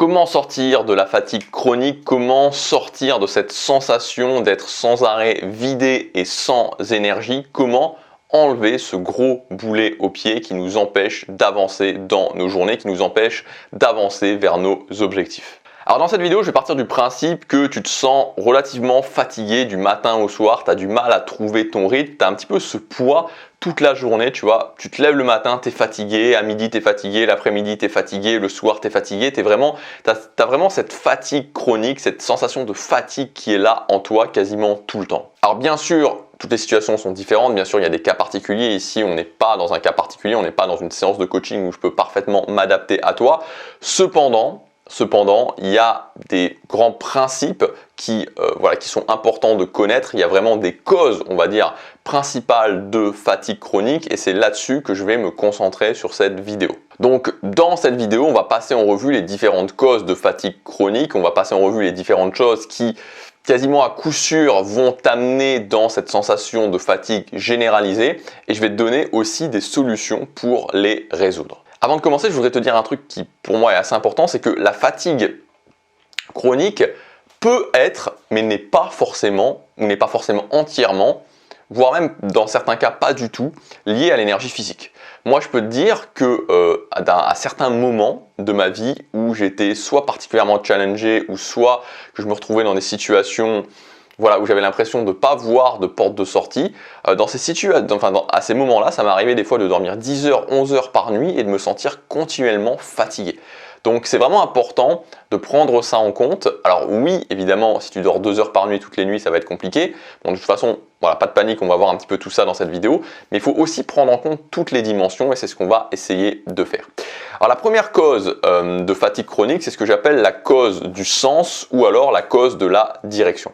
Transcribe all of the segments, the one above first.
Comment sortir de la fatigue chronique? Comment sortir de cette sensation d'être sans arrêt vidé et sans énergie? Comment enlever ce gros boulet au pied qui nous empêche d'avancer dans nos journées, qui nous empêche d'avancer vers nos objectifs? Alors dans cette vidéo, je vais partir du principe que tu te sens relativement fatigué du matin au soir, tu as du mal à trouver ton rythme, tu as un petit peu ce poids toute la journée, tu vois. Tu te lèves le matin, tu es fatigué, à midi tu es fatigué, l'après-midi tu es fatigué, le soir tu es fatigué, tu as vraiment cette fatigue chronique, cette sensation de fatigue qui est là en toi quasiment tout le temps. Alors bien sûr, toutes les situations sont différentes, bien sûr il y a des cas particuliers, ici on n'est pas dans un cas particulier, on n'est pas dans une séance de coaching où je peux parfaitement m'adapter à toi. Cependant, il y a des grands principes qui sont importants de connaître. Il y a vraiment des causes, on va dire, principales de fatigue chronique et c'est là-dessus que je vais me concentrer sur cette vidéo. Donc, dans cette vidéo, on va passer en revue les différentes causes de fatigue chronique. On va passer en revue les différentes choses qui, quasiment à coup sûr, vont t'amener dans cette sensation de fatigue généralisée et je vais te donner aussi des solutions pour les résoudre. Avant de commencer, je voudrais te dire un truc qui pour moi est assez important, c'est que la fatigue chronique peut être, mais n'est pas forcément entièrement, voire même dans certains cas pas du tout, liée à l'énergie physique. Moi je peux te dire que à certains moments de ma vie où j'étais soit particulièrement challengé ou soit que je me retrouvais dans des situations où j'avais l'impression de ne pas voir de porte de sortie. À ces moments-là, ça m'arrivait des fois de dormir 10 heures, 11 heures par nuit et de me sentir continuellement fatigué. Donc c'est vraiment important de prendre ça en compte. Alors oui, évidemment, si tu dors 2 heures par nuit toutes les nuits, ça va être compliqué. Bon, de toute façon, voilà, pas de panique, on va voir un petit peu tout ça dans cette vidéo. Mais il faut aussi prendre en compte toutes les dimensions et c'est ce qu'on va essayer de faire. Alors la première cause de fatigue chronique, c'est ce que j'appelle la cause du sens ou alors la cause de la direction.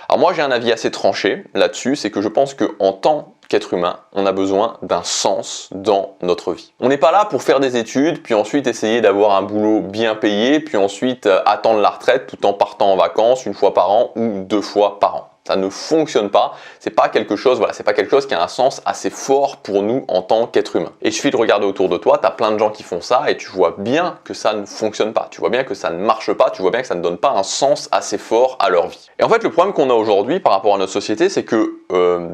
Alors moi j'ai un avis assez tranché là-dessus, c'est que je pense qu'en tant qu'être humain, on a besoin d'un sens dans notre vie. On n'est pas là pour faire des études, puis ensuite essayer d'avoir un boulot bien payé, puis ensuite attendre la retraite tout en partant en vacances 1 fois par an ou 2 fois par an. Ça ne fonctionne pas, c'est pas quelque chose qui a un sens assez fort pour nous en tant qu'être humain. Et il suffit de regarder autour de toi, tu as plein de gens qui font ça et tu vois bien que ça ne fonctionne pas, tu vois bien que ça ne marche pas, tu vois bien que ça ne donne pas un sens assez fort à leur vie. Et en fait le problème qu'on a aujourd'hui par rapport à notre société, c'est que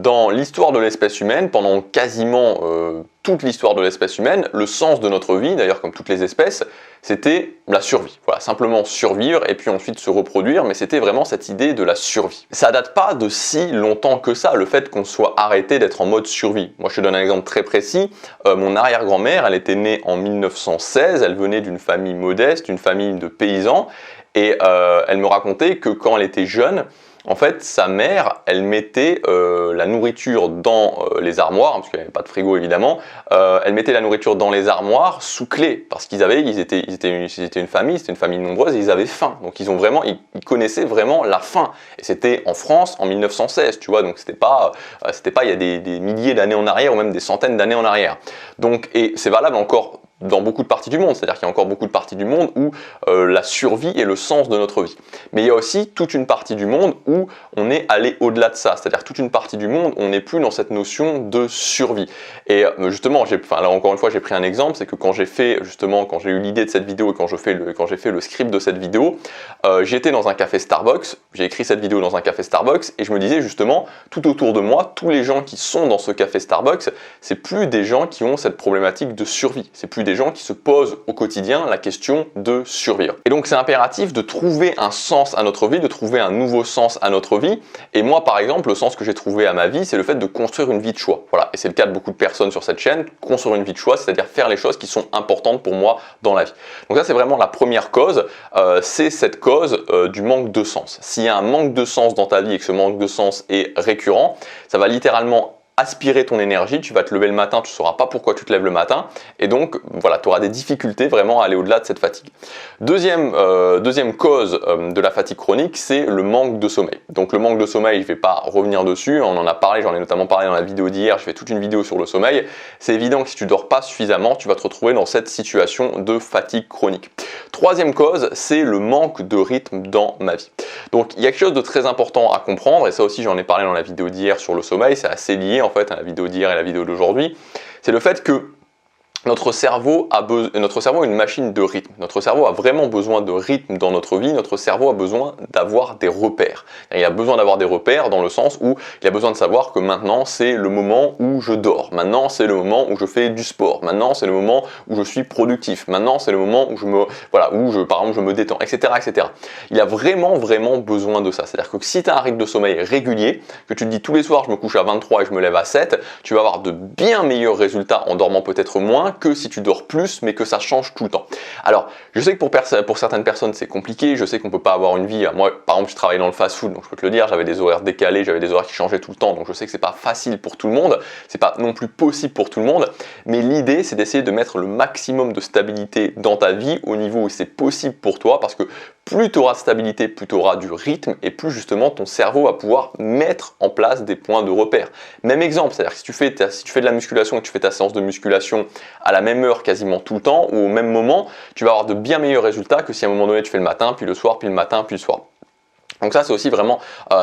dans l'histoire de l'espèce humaine, pendant quasiment toute l'histoire de l'espèce humaine, le sens de notre vie, d'ailleurs comme toutes les espèces, c'était la survie. Voilà, simplement survivre et puis ensuite se reproduire, mais c'était vraiment cette idée de la survie. Ça date pas de si longtemps que ça, le fait qu'on soit arrêté d'être en mode survie. Moi je te donne un exemple très précis, mon arrière-grand-mère, elle était née en 1916, elle venait d'une famille modeste, d'une famille de paysans, et elle me racontait que quand elle était jeune, en fait, sa mère, elle mettait la nourriture dans les armoires, parce qu'il n'y avait pas de frigo évidemment, elle mettait la nourriture dans les armoires sous clé, parce qu'ils étaient une famille nombreuse et ils avaient faim. Donc ils connaissaient vraiment la faim. Et c'était en France en 1916, tu vois, donc c'était pas il y a des milliers d'années en arrière ou même des centaines d'années en arrière. Donc, et c'est valable encore dans beaucoup de parties du monde, c'est-à-dire qu'il y a encore beaucoup de parties du monde où la survie est le sens de notre vie. Mais il y a aussi toute une partie du monde où on est allé au-delà de ça, c'est-à-dire toute une partie du monde où on n'est plus dans cette notion de survie. Et justement, là encore une fois, j'ai pris un exemple, c'est que quand j'ai eu l'idée de cette vidéo et quand j'ai fait le script de cette vidéo, j'étais dans un café Starbucks, j'ai écrit cette vidéo dans un café Starbucks et je me disais justement, tout autour de moi, tous les gens qui sont dans ce café Starbucks, c'est plus des gens qui ont cette problématique de survie, c'est plus des gens qui se posent au quotidien la question de survivre. Et donc c'est impératif de trouver un sens à notre vie, de trouver un nouveau sens à notre vie. Et moi par exemple, le sens que j'ai trouvé à ma vie, c'est le fait de construire une vie de choix. Voilà, et c'est le cas de beaucoup de personnes sur cette chaîne, construire une vie de choix, c'est-à-dire faire les choses qui sont importantes pour moi dans la vie. Donc ça c'est vraiment la première cause, c'est cette cause du manque de sens. S'il y a un manque de sens dans ta vie et que ce manque de sens est récurrent, ça va littéralement aspirer ton énergie, tu vas te lever le matin, tu ne sauras pas pourquoi tu te lèves le matin et donc voilà, tu auras des difficultés vraiment à aller au-delà de cette fatigue. Deuxième cause de la fatigue chronique, c'est le manque de sommeil. Donc le manque de sommeil, je ne vais pas revenir dessus, on en a parlé, j'en ai notamment parlé dans la vidéo d'hier, je fais toute une vidéo sur le sommeil. C'est évident que si tu ne dors pas suffisamment, tu vas te retrouver dans cette situation de fatigue chronique. Troisième cause, c'est le manque de rythme dans ma vie. Donc il y a quelque chose de très important à comprendre et ça aussi j'en ai parlé dans la vidéo d'hier sur le sommeil, c'est assez lié en fait à la vidéo d'hier et la vidéo d'aujourd'hui, c'est le fait que notre cerveau a une machine de rythme. Notre cerveau a vraiment besoin de rythme dans notre vie. Notre cerveau a besoin d'avoir des repères. Il a besoin d'avoir des repères dans le sens où il a besoin de savoir que maintenant c'est le moment où je dors. Maintenant c'est le moment où je fais du sport. Maintenant c'est le moment où je suis productif. Maintenant c'est le moment où par exemple je me détends, etc., etc. Il a vraiment besoin de ça. C'est-à-dire que si tu as un rythme de sommeil régulier, que tu te dis tous les soirs je me couche à 23 et je me lève à 7, tu vas avoir de bien meilleurs résultats en dormant peut-être moins que si tu dors plus, mais que ça change tout le temps. Alors, je sais que pour certaines personnes, c'est compliqué. Je sais qu'on peut pas avoir une vie. Moi, par exemple, je travaille dans le fast-food, donc je peux te le dire, j'avais des horaires décalés, j'avais des horaires qui changeaient tout le temps, donc je sais que c'est pas facile pour tout le monde. C'est pas non plus possible pour tout le monde. Mais l'idée, c'est d'essayer de mettre le maximum de stabilité dans ta vie au niveau où c'est possible pour toi, parce que plus tu auras de stabilité, plus tu auras du rythme et plus justement ton cerveau va pouvoir mettre en place des points de repère. Même exemple, c'est-à-dire que si tu fais de la musculation et que tu fais ta séance de musculation à la même heure quasiment tout le temps ou au même moment, tu vas avoir de bien meilleurs résultats que si à un moment donné tu fais le matin, puis le soir, puis le matin, puis le soir. Donc ça, c'est aussi vraiment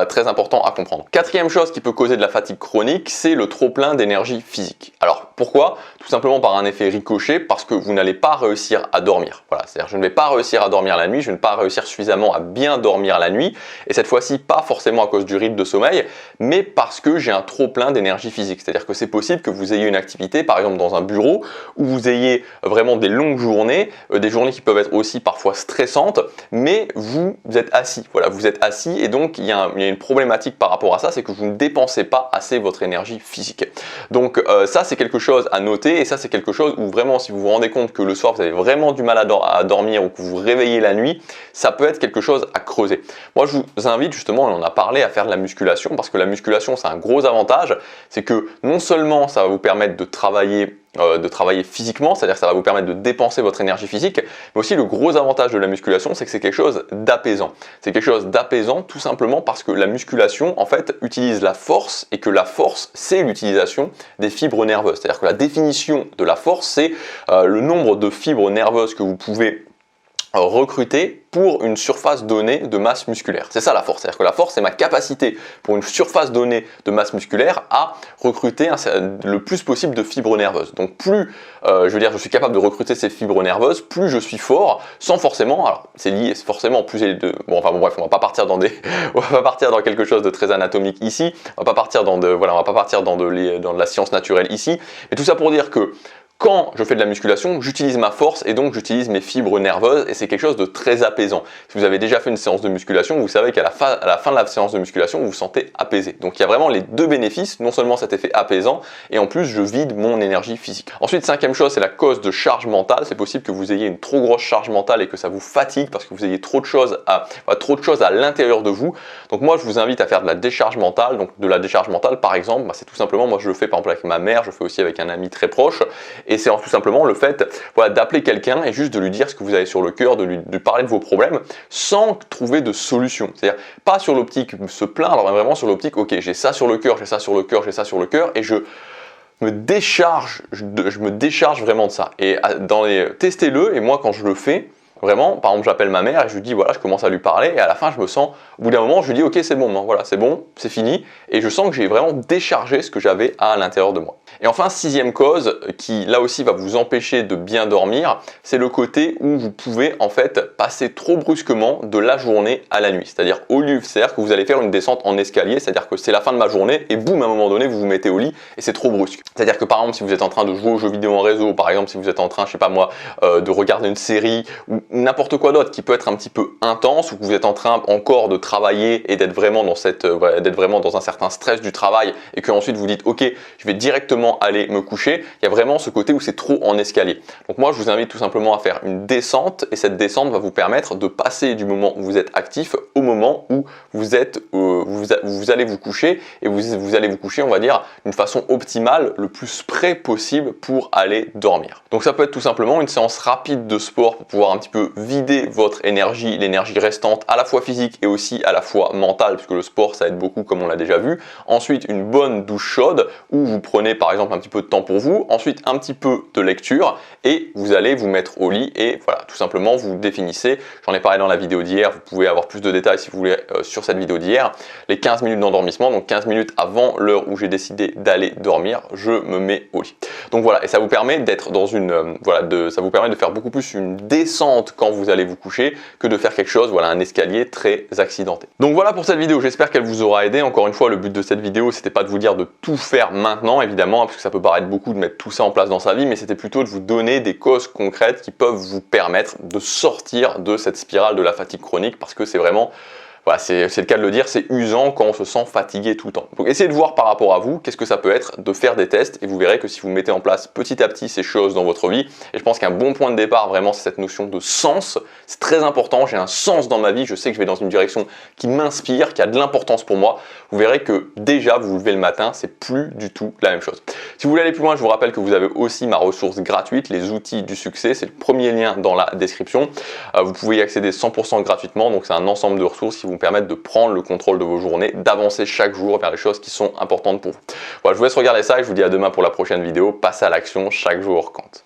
très important à comprendre. Quatrième chose qui peut causer de la fatigue chronique, c'est le trop-plein d'énergie physique. Alors pourquoi? Tout simplement par un effet ricochet, parce que vous n'allez pas réussir à dormir. Voilà, c'est-à-dire je ne vais pas réussir à dormir la nuit, je ne vais pas réussir suffisamment à bien dormir la nuit, et cette fois-ci pas forcément à cause du rythme de sommeil, mais parce que j'ai un trop-plein d'énergie physique. C'est-à-dire que c'est possible que vous ayez une activité, par exemple dans un bureau, où vous ayez vraiment des longues journées, des journées qui peuvent être aussi parfois stressantes, mais vous êtes assis. Voilà, vous êtes assis et donc il y a une problématique par rapport à ça, c'est que vous ne dépensez pas assez votre énergie physique. Donc ça c'est quelque chose à noter et ça c'est quelque chose où vraiment si vous vous rendez compte que le soir vous avez vraiment du mal à dormir ou que vous vous réveillez la nuit, ça peut être quelque chose à creuser. Moi je vous invite justement, on en a parlé, à faire de la musculation parce que la musculation c'est un gros avantage, c'est que non seulement ça va vous permettre de travailler physiquement, c'est-à-dire que ça va vous permettre de dépenser votre énergie physique, mais aussi le gros avantage de la musculation, c'est que c'est quelque chose d'apaisant. C'est quelque chose d'apaisant tout simplement parce que la musculation, en fait, utilise la force et que la force, c'est l'utilisation des fibres nerveuses. C'est-à-dire que la définition de la force, c'est le nombre de fibres nerveuses que vous pouvez recruter pour une surface donnée de masse musculaire. C'est ça la force, c'est-à-dire que la force c'est ma capacité pour une surface donnée de masse musculaire à recruter le plus possible de fibres nerveuses. Donc plus je suis capable de recruter ces fibres nerveuses, plus je suis fort, sans forcément, alors c'est lié forcément plus bref, on va pas partir dans quelque chose de très anatomique ici, on va pas partir dans de la science naturelle ici, mais tout ça pour dire que quand je fais de la musculation, j'utilise ma force et donc j'utilise mes fibres nerveuses et c'est quelque chose de très apaisant. Si vous avez déjà fait une séance de musculation, vous savez qu'à la fin de la séance de musculation, vous vous sentez apaisé. Donc il y a vraiment les deux bénéfices, non seulement cet effet apaisant et en plus je vide mon énergie physique. Ensuite, cinquième chose, c'est la cause de charge mentale. C'est possible que vous ayez une trop grosse charge mentale et que ça vous fatigue parce que vous ayez trop de choses à l'intérieur de vous. Donc moi, je vous invite à faire de la décharge mentale. Donc de la décharge mentale, par exemple, c'est tout simplement, moi je le fais par exemple avec ma mère, je le fais aussi avec un ami très proche. Et c'est tout simplement le fait d'appeler quelqu'un et juste de lui dire ce que vous avez sur le cœur, de parler de vos problèmes sans trouver de solution. C'est-à-dire pas sur l'optique se plaindre, mais vraiment sur l'optique, ok, j'ai ça sur le cœur, j'ai ça sur le cœur, j'ai ça sur le cœur et je me décharge vraiment de ça. Et testez-le et moi quand je le fais, vraiment, par exemple, j'appelle ma mère et je lui dis, voilà, je commence à lui parler et à la fin, je me sens, au bout d'un moment, je lui dis, ok, c'est bon, non, voilà, c'est bon, c'est fini et je sens que j'ai vraiment déchargé ce que j'avais à l'intérieur de moi. Et enfin, sixième cause qui, là aussi, va vous empêcher de bien dormir, c'est le côté où vous pouvez, en fait, passer trop brusquement de la journée à la nuit. C'est-à-dire que vous allez faire une descente en escalier, c'est-à-dire que c'est la fin de ma journée et boum, à un moment donné, vous vous mettez au lit et c'est trop brusque. C'est-à-dire que, par exemple, si vous êtes en train de jouer aux jeux vidéo en réseau, par exemple, si vous êtes en train, je sais pas moi, de regarder une série ou n'importe quoi d'autre qui peut être un petit peu intense ou que vous êtes en train encore de travailler et d'être vraiment dans un certain stress du travail et que ensuite vous dites ok, je vais directement aller me coucher, il y a vraiment ce côté où c'est trop en escalier. Donc moi je vous invite tout simplement à faire une descente et cette descente va vous permettre de passer du moment où vous êtes actif au moment où vous allez vous coucher et vous allez vous coucher, on va dire, d'une façon optimale, le plus près possible pour aller dormir. Donc ça peut être tout simplement une séance rapide de sport pour pouvoir un petit peu que vider votre énergie, l'énergie restante à la fois physique et aussi à la fois mentale, puisque le sport ça aide beaucoup comme on l'a déjà vu. Ensuite une bonne douche chaude où vous prenez par exemple un petit peu de temps pour vous, ensuite un petit peu de lecture et vous allez vous mettre au lit et voilà, tout simplement vous définissez, j'en ai parlé dans la vidéo d'hier, vous pouvez avoir plus de détails si vous voulez sur cette vidéo d'hier, les 15 minutes d'endormissement, donc 15 minutes avant l'heure où j'ai décidé d'aller dormir, je me mets au lit. Donc voilà, et ça vous permet d'être dans une, ça vous permet de faire beaucoup plus une descente quand vous allez vous coucher que de faire quelque chose, voilà, un escalier très accidenté. Donc voilà pour cette vidéo, j'espère qu'elle vous aura aidé. Encore une fois, le but de cette vidéo, c'était pas de vous dire de tout faire maintenant, évidemment, parce que ça peut paraître beaucoup de mettre tout ça en place dans sa vie, mais c'était plutôt de vous donner des causes concrètes qui peuvent vous permettre de sortir de cette spirale de la fatigue chronique, parce que c'est vraiment, voilà, c'est le cas de le dire, c'est usant quand on se sent fatigué tout le temps. Donc essayez de voir par rapport à vous, qu'est-ce que ça peut être, de faire des tests, et vous verrez que si vous mettez en place petit à petit ces choses dans votre vie, et je pense qu'un bon point de départ vraiment c'est cette notion de sens, c'est très important, j'ai un sens dans ma vie, je sais que je vais dans une direction qui m'inspire, qui a de l'importance pour moi, vous verrez que déjà vous vous levez le matin, c'est plus du tout la même chose. Si vous voulez aller plus loin, je vous rappelle que vous avez aussi ma ressource gratuite, les outils du succès, c'est le premier lien dans la description, vous pouvez y accéder 100% gratuitement, donc c'est un ensemble de ressources qui vous permettre de prendre le contrôle de vos journées, d'avancer chaque jour vers les choses qui sont importantes pour vous. Voilà, je vous laisse regarder ça et je vous dis à demain pour la prochaine vidéo. Passez à l'action, chaque jour compte.